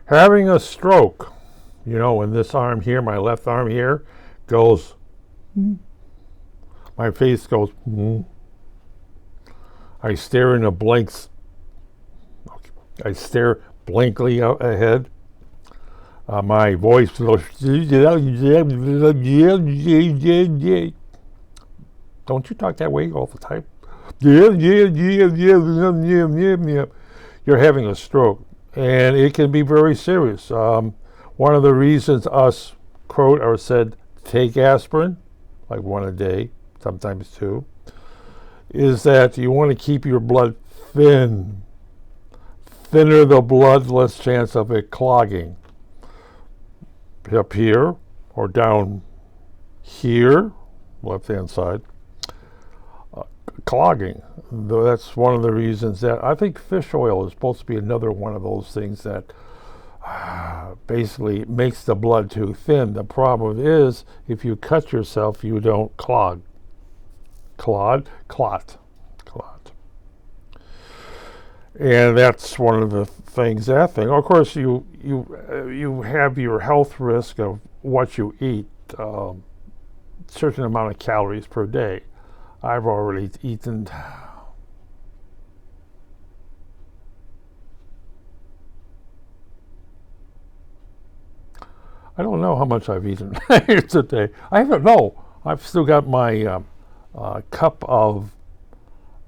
Having a stroke, when this arm here, my left arm here, goes, my face goes, I stare in a blanks. I stare blankly out ahead. My voice goes, don't you talk that way all the time? You're having a stroke, and it can be very serious. One of the reasons us quote or said take aspirin, like one a day, sometimes two, is that you want to keep your blood thin. Thinner the blood, less chance of it clogging. Up here or down here, left-hand side, clogging. That's one of the reasons that I think fish oil is supposed to be another one of those things that basically makes the blood too thin. The problem is if you cut yourself, you don't clot. And that's one of the things. Of course, you have your health risk of what you eat, certain amount of calories per day. I've already eaten. I don't know how much I've eaten today. I haven't. No, I've still got my cup of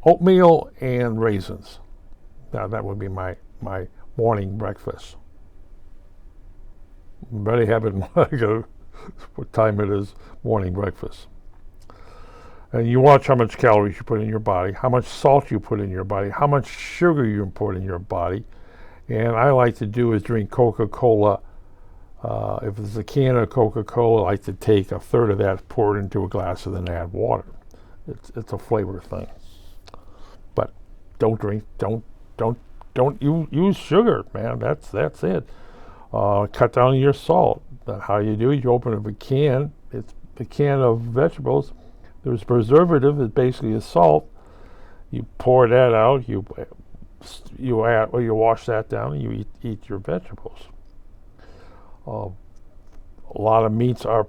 oatmeal and raisins. Now that would be my morning breakfast. I'm ready to have it what time it is, morning breakfast. And you watch how much calories you put in your body, how much salt you put in your body, how much sugar you put in your body. And I like to do is drink Coca-Cola. If it's a can of Coca-Cola, I like to take a third of that, pour it into a glass, and then add water. It's a flavor thing. But don't use sugar, man. That's it. Cut down your salt. How you do it? You open up a can. It's a can of vegetables. There's preservative. It basically is salt. You pour that out. You add or you wash that down, and you eat your vegetables. A lot of meats are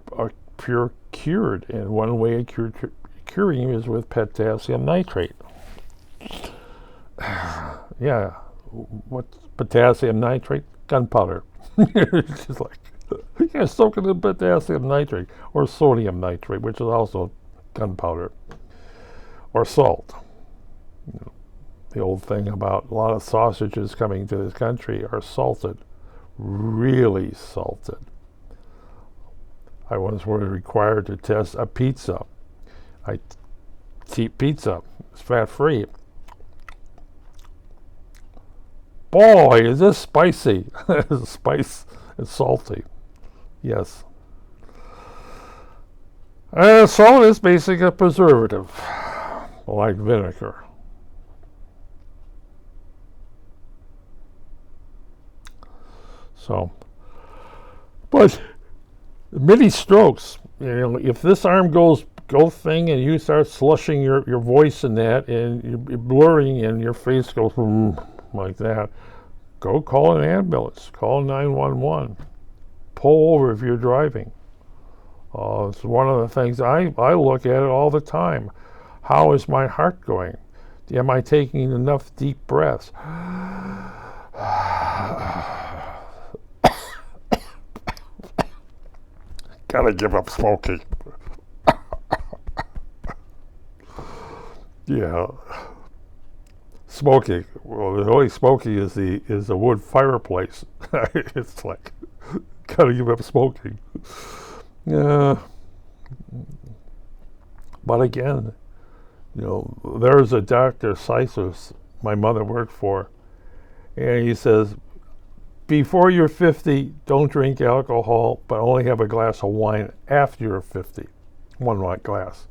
pure cured, and one way of curing is with potassium nitrate. Yeah, what's potassium nitrate? Gunpowder. It's just like, soak it in potassium nitrate or sodium nitrate, which is also gunpowder, or salt. The old thing about a lot of sausages coming to this country are salted, really salted. I once was required to test a pizza. I eat pizza. It's fat-free. Boy, is this spicy. Spice and salty. Yes. Salt is basically a preservative, like vinegar. So, but many strokes, if this arm goes thing and you start slushing your voice in that and you're blurring and your face goes like that, go call an ambulance, call 911, pull over if you're driving. It's one of the things I look at it all the time. How is my heart going? Am I taking enough deep breaths? Gotta give up smoking. Yeah. Smoking. Well, the only smoking is the wood fireplace. It's like, gotta give up smoking. Yeah. But again, there's a Dr. Seisus my mother worked for, and he says, before you're 50, don't drink alcohol, but only have a glass of wine after you're 50. One glass.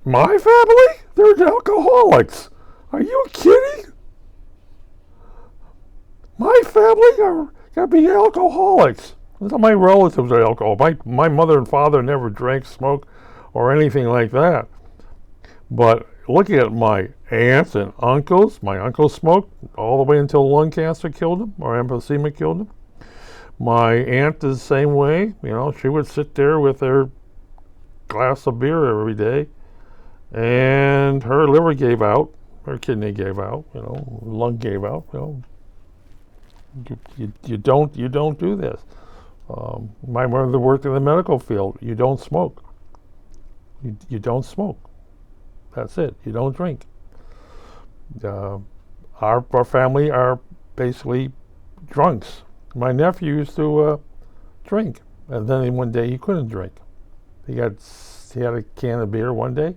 My family? They're alcoholics. Are you kidding? My family are going to be alcoholics. My relatives are alcoholics. My mother and father never drank, smoked, or anything like that. But looking at my aunts and uncles, my uncle smoked all the way until lung cancer killed him, or emphysema killed him. My aunt is the same way. She would sit there with her glass of beer every day, and her liver gave out, her kidney gave out, lung gave out. You don't do this. My mother worked in the medical field. You don't smoke. You don't smoke. That's it. You don't drink. Our family are basically drunks. My nephew used to drink, and then one day he couldn't drink. He had a can of beer one day.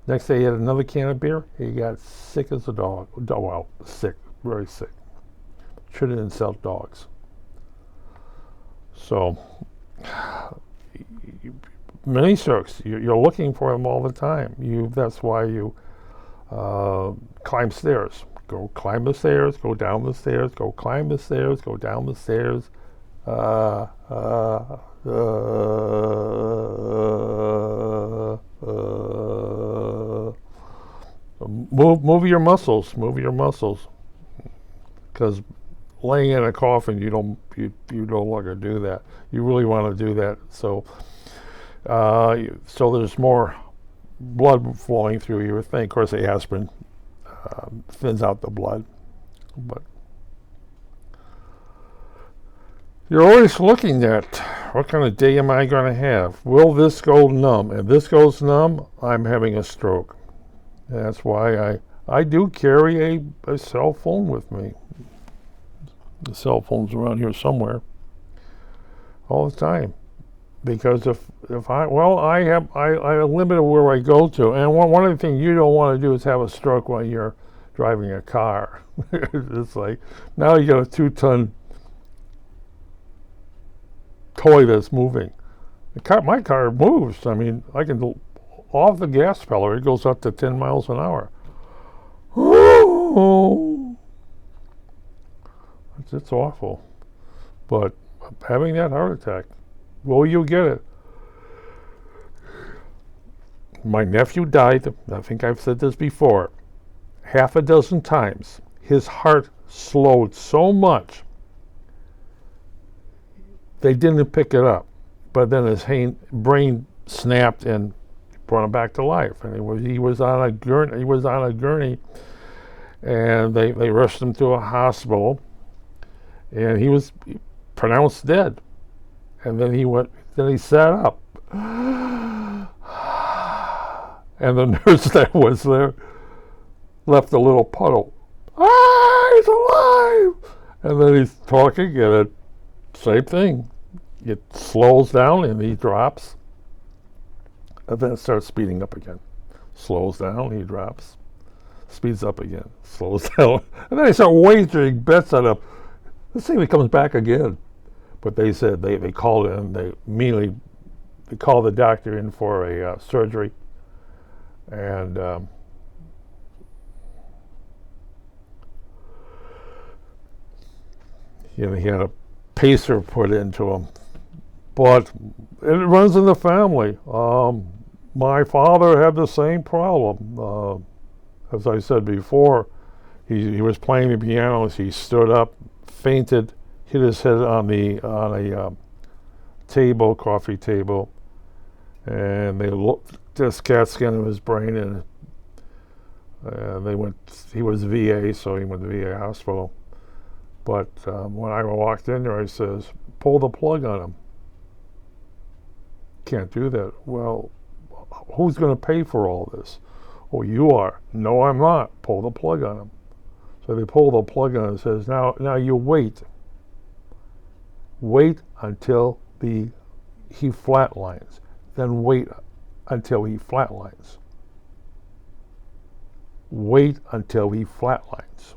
Next day he had another can of beer. He got sick as a dog. Well, sick, very sick. Shouldn't insult dogs. So, mini strokes. You're looking for them all the time. That's why you climb stairs. Go climb the stairs. Go down the stairs. Go climb the stairs. Go down the stairs. Move your muscles. Move your muscles. Because laying in a coffin, you no longer do that. You really want to do that. So there's more blood flowing through your thing. Of course, the aspirin thins out the blood, but you're always looking at what kind of day am I going to have? Will this go numb? If this goes numb, I'm having a stroke. And that's why I do carry a cell phone with me. The cell phone's around here somewhere all the time, because if I limit where I go to, and one of the things you don't want to do is have a stroke when you're driving a car. It's like now you got a 2-ton toy that's moving. My car moves. I mean, I can off the gas pedal, it goes up to 10 miles an hour. It's awful. But having that heart attack, will you get it? My nephew died, I think I've said this before, half a dozen times. His heart slowed so much, they didn't pick it up. But then his brain snapped and brought him back to life. And he was on a gurney, and they rushed him to a hospital, and he was pronounced dead. And then he sat up. And the nurse that was there left a little puddle. He's alive! And then he's talking, and same thing. It slows down and he drops. And then it starts speeding up again. Slows down, he drops. Speeds up again. Slows down. And then they start wagering bets on him. Let's see if he comes back again. But they said they called in. They called the doctor in for a surgery. And he had a pacer put into him. But it runs in the family. My father had the same problem. As I said before, he was playing the piano as he stood up, fainted, hit his head on a table, coffee table, and they looked this CAT scan of his brain, and he was VA, so he went to VA hospital. But when I walked in there, I says, pull the plug on him. Can't do that. Well, who's going to pay for all this? Oh, you are. No, I'm not. Pull the plug on him. So they pull the plug on him and says, now you wait. Wait until he flatlines. Then wait until he flatlines. Wait until he flatlines.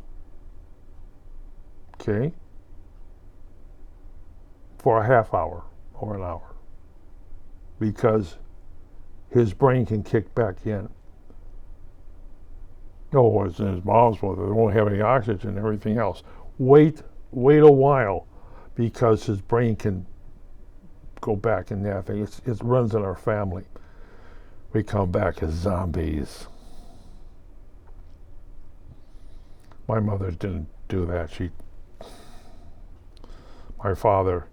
Okay? For a half hour or an hour. Because his brain can kick back in. No, it's in his mom's mother. They won't have any oxygen and everything else. Wait a while, because his brain can go back in that thing. It runs in our family. We come back as zombies. My mother didn't do that. My father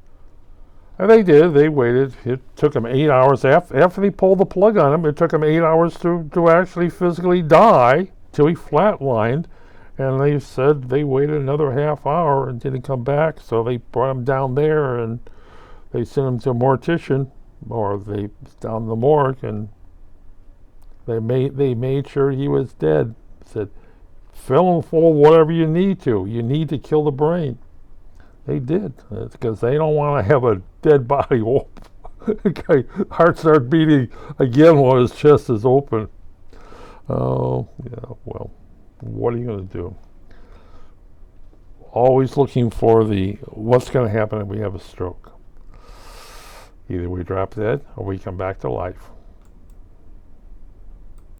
And they did. They waited. It took them 8 hours. After they pulled the plug on him, it took him 8 hours to actually physically die till he flatlined. And they said they waited another half hour and didn't come back. So they brought him down there and they sent him to a mortician, or they down the morgue, and they made sure he was dead. Said, fill him full of whatever you need to. You need to kill the brain. They did, because they don't want to have a dead body open. Heart started beating again while his chest is open. Oh, yeah, well, what are you going to do? Always looking for what's going to happen if we have a stroke. Either we drop dead or we come back to life.